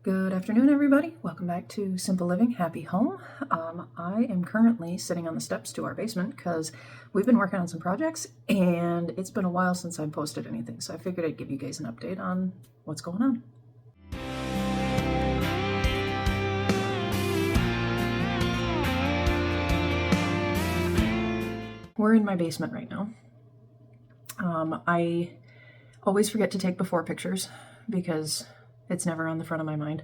Good afternoon, everybody. Welcome back to Simple Living, Happy Home. I am currently sitting on the steps to our basement because we've been working on some projects and it's been a while since I've posted anything, so I figured I'd give you guys an update on what's going on. We're in my basement right now. I always forget to take before pictures because it's never on the front of my mind.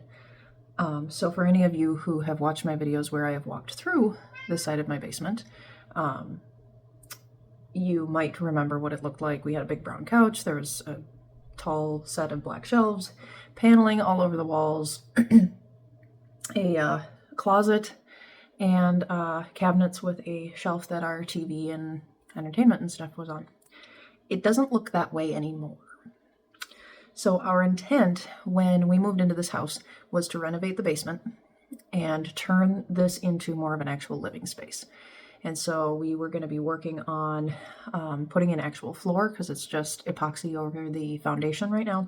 So for any of you who have watched my videos where I have walked through the side of my basement, you might remember what it looked like. We had a big brown couch, there was a tall set of black shelves, paneling all over the walls, a closet, and cabinets with a shelf that our TV and entertainment and stuff was on. It doesn't look that way anymore. So our intent when we moved into this house was to renovate the basement and turn this into more of an actual living space. And so we were going to be working on putting in actual floor because it's just epoxy over the foundation right now.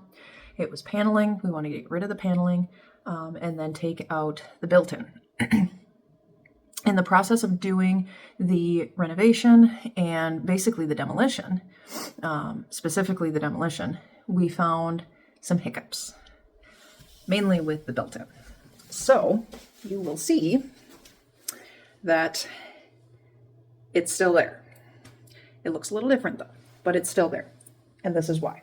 It was paneling. We want to get rid of the paneling and then take out the built-in. In the process of doing the renovation and basically the demolition, specifically the demolition, we found some hiccups, mainly with the built-in. So you will see that it's still there. It looks a little different though, but it's still there. And this is why.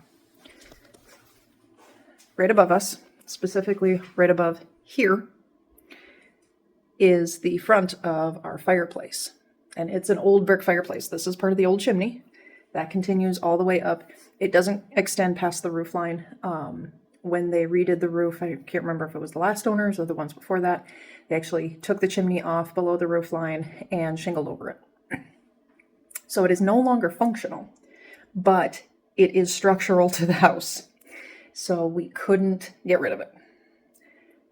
Right above us, specifically right above here, is the front of our fireplace. And it's an old brick fireplace. This is part of the old chimney. That continues all the way up. It doesn't extend past the roof line. When they redid the roof, I can't remember if it was the last owners or the ones before that, they actually took the chimney off below the roof line and shingled over it. So it is no longer functional, but it is structural to the house. So we couldn't get rid of it,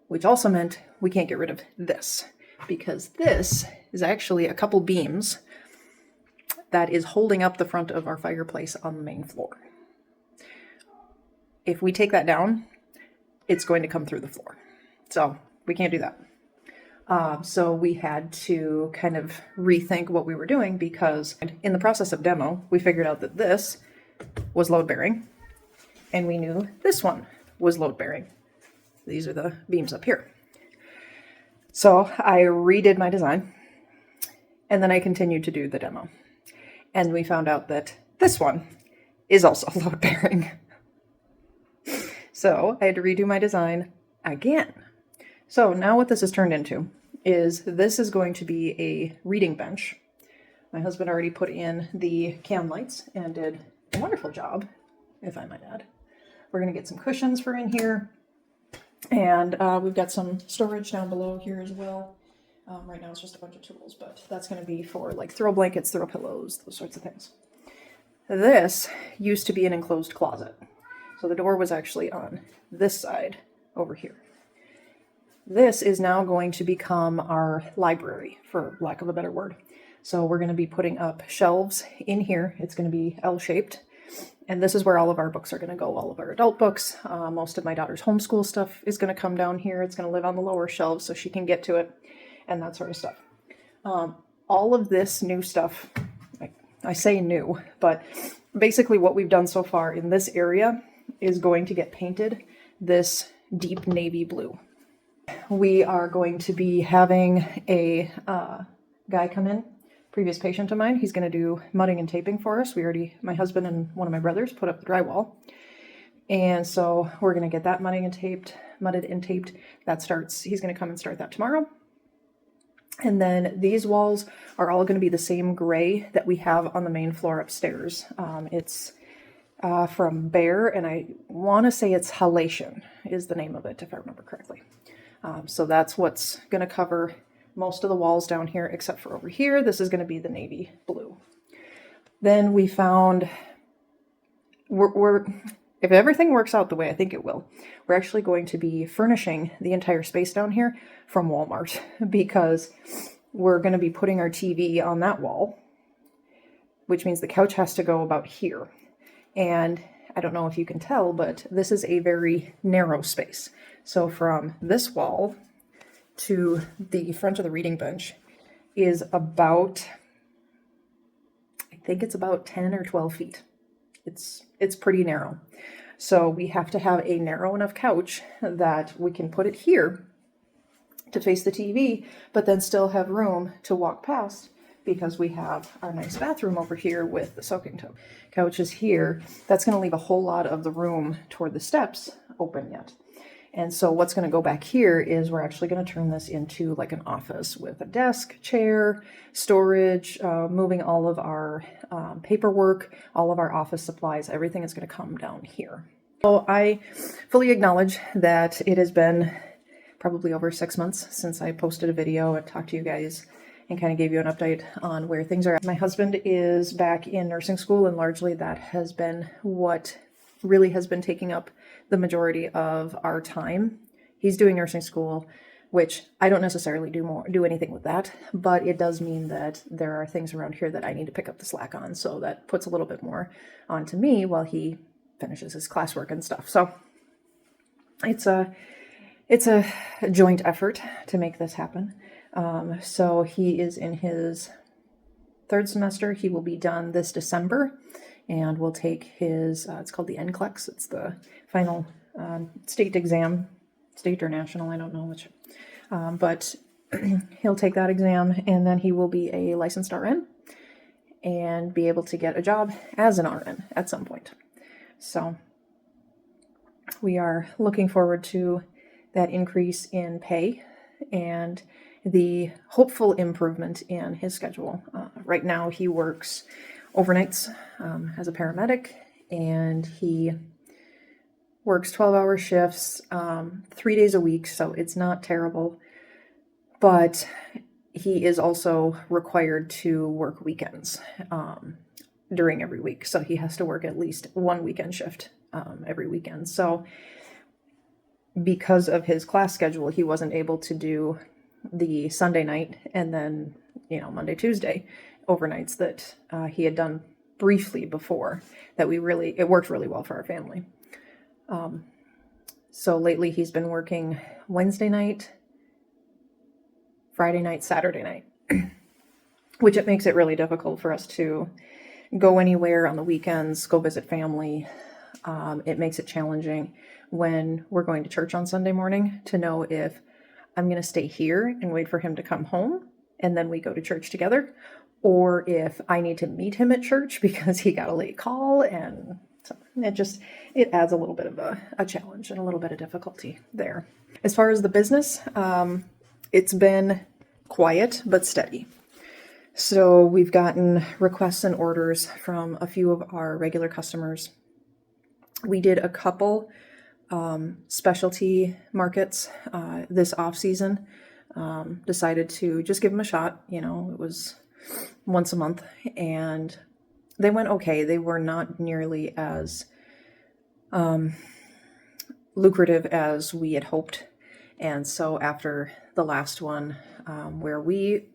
which also meant we can't get rid of this because this is actually a couple beams that is holding up the front of our fireplace on the main floor. If we take that down, it's going to come through the floor. So we can't do that. So we had to kind of rethink what we were doing because in the process of demo, we figured out that this was load bearing and we knew this one was load bearing. These are the beams up here. So I redid my design and then I continued to do the demo. And we found out that this one is also load bearing. So I had to redo my design again. So now what this has turned into is this is going to be a reading bench. My husband already put in the cam lights and did a wonderful job, if I might add. We're going to get some cushions for in here. And we've got some storage down below here as well. Right now it's just a bunch of tools, but that's going to be for like throw blankets, throw pillows, those sorts of things. This used to be an enclosed closet. So the door was actually on this side over here. This is now going to become our library, for lack of a better word. So we're going to be putting up shelves in here. It's going to be L-shaped. And this is where all of our books are going to go, all of our adult books. Most of my daughter's homeschool stuff is going to come down here. It's going to live on the lower shelves so she can get to it and that sort of stuff. All of this new stuff, I say new, but basically what we've done so far in this area is going to get painted this deep navy blue. We are going to be having a guy come in, previous patient of mine. He's going to do mudding and taping for us. My husband and one of my brothers put up the drywall. And so we're going to get that mudded and taped. He's going to come and start that tomorrow. And then these walls are all going to be the same gray that we have on the main floor upstairs. It's from Bear, and I want to say it's Halation is the name of it, if I remember correctly. So that's what's going to cover most of the walls down here, except for over here. This is going to be the navy blue. Then we found, if everything works out the way I think it will, we're actually going to be furnishing the entire space down here from Walmart because we're going to be putting our TV on that wall, which means the couch has to go about here. And I don't know if you can tell, but this is a very narrow space. So from this wall to the front of the reading bench is about, I think it's about 10 or 12 feet. It's pretty narrow. So we have to have a narrow enough couch that we can put it here to face the TV, but then still have room to walk past, because we have our nice bathroom over here with the soaking tub. Couch is here. That's going to leave a whole lot of the room toward the steps open yet. And so what's going to go back here is we're actually going to turn this into like an office with a desk, chair, storage, moving all of our paperwork, all of our office supplies. Everything is going to come down here. So I fully acknowledge that it has been probably over 6 months since I posted a video and talked to you guys and kind of gave you an update on where things are at. My husband is back in nursing school, and largely that has been what really has been taking up the majority of our time. He's doing nursing school, which I don't necessarily do anything with that, but it does mean that there are things around here that I need to pick up the slack on, so that puts a little bit more onto me while he finishes his classwork and stuff. So it's a joint effort to make this happen. So he is in his 3rd semester. He will be done this December, and will take his, it's called the NCLEX. It's the final state exam, state or national, I don't know which. But he'll take that exam, and then he will be a licensed RN and be able to get a job as an RN at some point. So we are looking forward to that increase in pay and the hopeful improvement in his schedule. Right now he works overnights as a paramedic, and he works 12-hour shifts 3 days a week, so it's not terrible, but he is also required to work weekends during every week, so he has to work at least one weekend shift every weekend. So because of his class schedule, he wasn't able to do the Sunday night and then, Monday, Tuesday overnights that he had done briefly before, that it worked really well for our family. So lately he's been working Wednesday night, Friday night, Saturday night, which it makes it really difficult for us to go anywhere on the weekends, go visit family. It makes it challenging when we're going to church on Sunday morning to know if I'm going to stay here and wait for him to come home and then we go to church together, or if I need to meet him at church because he got a late call. And so it adds a little bit of a challenge and a little bit of difficulty there. As far as the business, it's been quiet but steady. So we've gotten requests and orders from a few of our regular customers. We did a couple specialty markets this off season. Decided to just give them a shot. It was once a month, and they went okay. They were not nearly as lucrative as we had hoped. And so after the last one, where we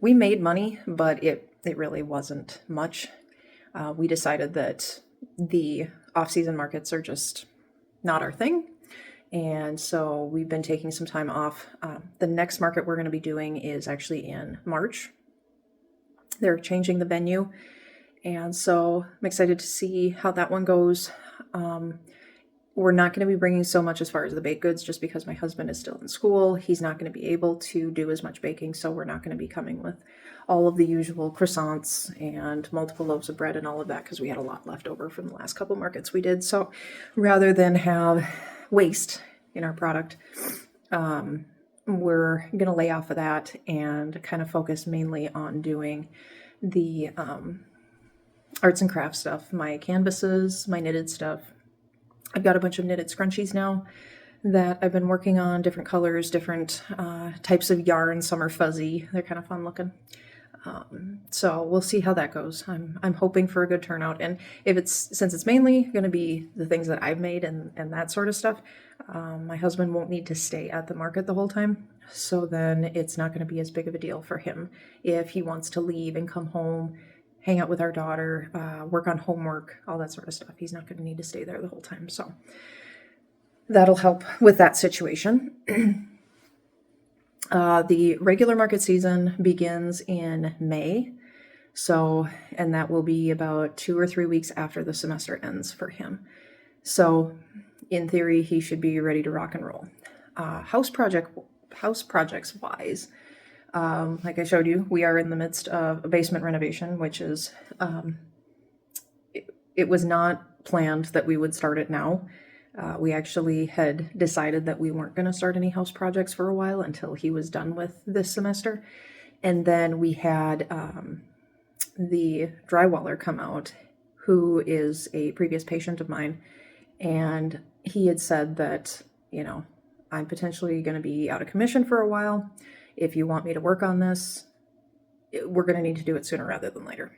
made money, but it really wasn't much, we decided that the off-season markets are just not our thing. And so we've been taking some time off. The next market we're going to be doing is actually in March. They're changing the venue, and so I'm excited to see how that one goes. We're not going to be bringing so much as far as the baked goods, just because my husband is still in school. He's not going to be able to do as much baking, so we're not going to be coming with all of the usual croissants and multiple loaves of bread and all of that, because we had a lot left over from the last couple markets we did. So rather than have waste in our product, we're going to lay off of that and kind of focus mainly on doing the arts and crafts stuff, my canvases, my knitted stuff. I've got a bunch of knitted scrunchies now that I've been working on, different colors, different types of yarn. Some are fuzzy. They're kind of fun looking. So we'll see how that goes. I'm hoping for a good turnout. And since it's mainly going to be the things that I've made and that sort of stuff, my husband won't need to stay at the market the whole time. So then it's not going to be as big of a deal for him if he wants to leave and come home, hang out with our daughter, work on homework, all that sort of stuff. He's not going to need to stay there the whole time. So that'll help with that situation. The regular market season begins in May. So, and that will be about 2 or 3 weeks after the semester ends for him. So in theory, he should be ready to rock and roll. House projects wise, like I showed you, we are in the midst of a basement renovation, which is, it was not planned that we would start it now. We actually had decided that we weren't going to start any house projects for a while until he was done with this semester. And then we had the drywaller come out, who is a previous patient of mine. And he had said that, you know, I'm potentially going to be out of commission for a while. If you want me to work on this, we're going to need to do it sooner rather than later.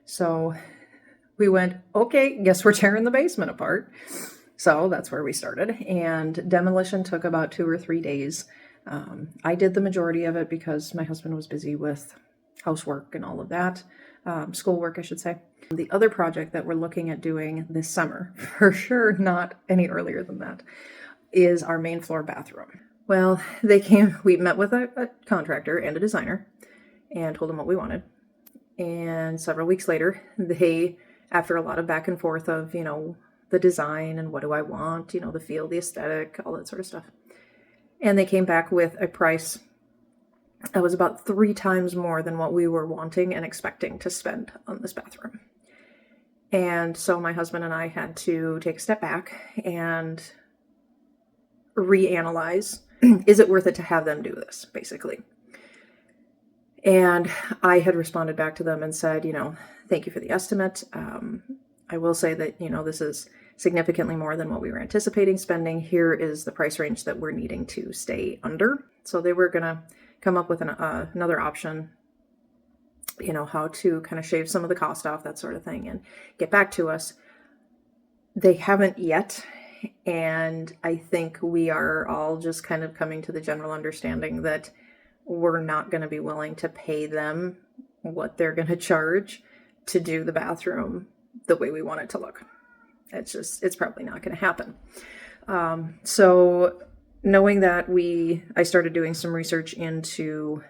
So we went, okay, guess we're tearing the basement apart. So that's where we started. And demolition took about 2 or 3 days. I did the majority of it because my husband was busy with housework and all of that. Schoolwork, I should say. The other project that we're looking at doing this summer, for sure not any earlier than that, is our main floor bathroom. Well, we met with a contractor and a designer and told them what we wanted. And several weeks later, they, after a lot of back and forth of, you know, the design and what do I want, you know, the feel, the aesthetic, all that sort of stuff. And they came back with a price that was about 3 times more than what we were wanting and expecting to spend on this bathroom. And so my husband and I had to take a step back and reanalyze, is it worth it to have them do this, basically? And I had responded back to them and said, you know, thank you for the estimate. I will say that, you know, this is significantly more than what we were anticipating spending. Here is the price range that we're needing to stay under. So they were going to come up with another option, you know, how to kind of shave some of the cost off, that sort of thing, and get back to us. They haven't yet. And I think we are all just kind of coming to the general understanding that we're not going to be willing to pay them what they're going to charge to do the bathroom the way we want it to look. It's probably not going to happen. So knowing that, I started doing some research into,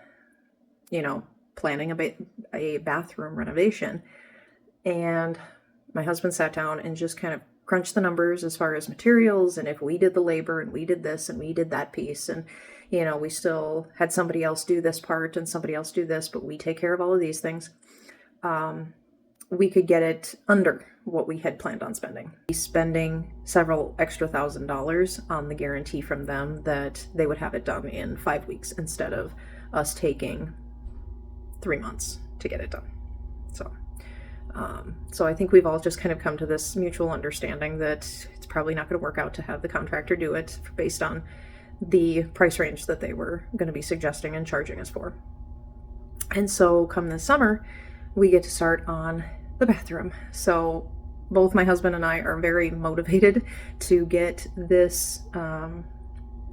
you know, planning a bathroom renovation. And my husband sat down and just kind of crunched the numbers as far as materials, and if we did the labor and we did this and we did that piece, and, you know, we still had somebody else do this part and somebody else do this, but we take care of all of these things, we could get it under what we had planned on spending. Spending several extra $1,000s on the guarantee from them that they would have it done in 5 weeks instead of us taking 3 months to get it done. So I think we've all just kind of come to this mutual understanding that it's probably not going to work out to have the contractor do it based on the price range that they were going to be suggesting and charging us for. And so come this summer, we get to start on the bathroom. So both my husband and I are very motivated to get this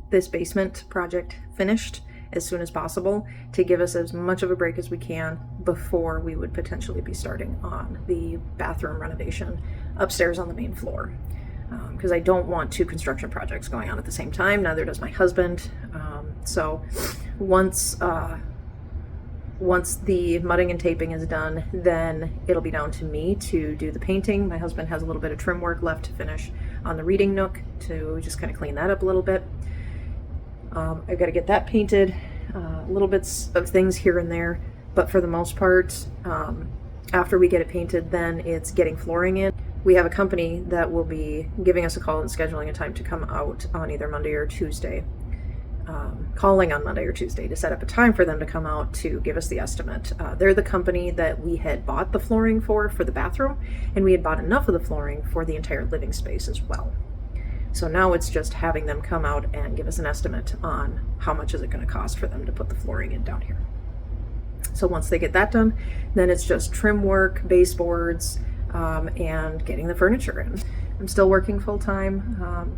basement project finished as soon as possible, to give us as much of a break as we can before we would potentially be starting on the bathroom renovation upstairs on the main floor. Because I don't want 2 construction projects going on at the same time. Neither does my husband. So once the mudding and taping is done, then it'll be down to me to do the painting. My husband has a little bit of trim work left to finish on the reading nook to just kind of clean that up a little bit. I've got to get that painted, little bits of things here and there, but for the most part, after we get it painted, then it's getting flooring in. We have a company that will be giving us a call and scheduling a time to come out on either Monday or Tuesday, calling on Monday or Tuesday to set up a time for them to come out to give us the estimate. They're the company that we had bought the flooring for the bathroom, and we had bought enough of the flooring for the entire living space as well. So now it's just having them come out and give us an estimate on how much is it going to cost for them to put the flooring in down here. So once they get that done, then it's just trim work, baseboards, and getting the furniture in. I'm still working full time.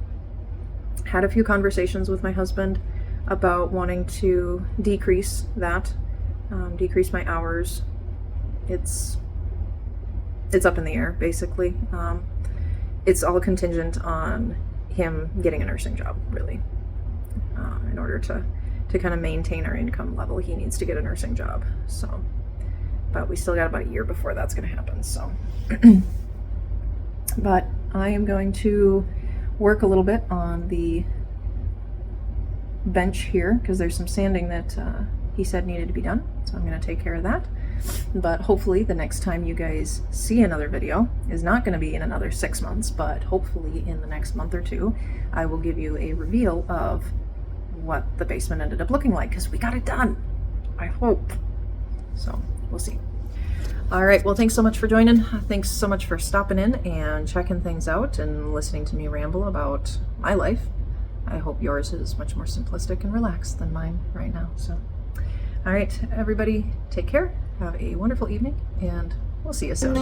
Had a few conversations with my husband about wanting to decrease that, decrease my hours. It's up in the air, basically. It's all contingent on him getting a nursing job, really. In order to kind of maintain our income level, he needs to get a nursing job. So, but we still got about a year before that's going to happen. So, but I am going to work a little bit on the bench here because there's some sanding that he said needed to be done. So I'm going to take care of that. But hopefully the next time you guys see another video is not going to be in another 6 months, but hopefully in the next month or two, I will give you a reveal of what the basement ended up looking like, because we got it done, I hope. So we'll see. All right, well, thanks so much for joining. Thanks so much for stopping in and checking things out and listening to me ramble about my life. I hope yours is much more simplistic and relaxed than mine right now. So, all right, everybody, take care. Have a wonderful evening, and we'll see you soon.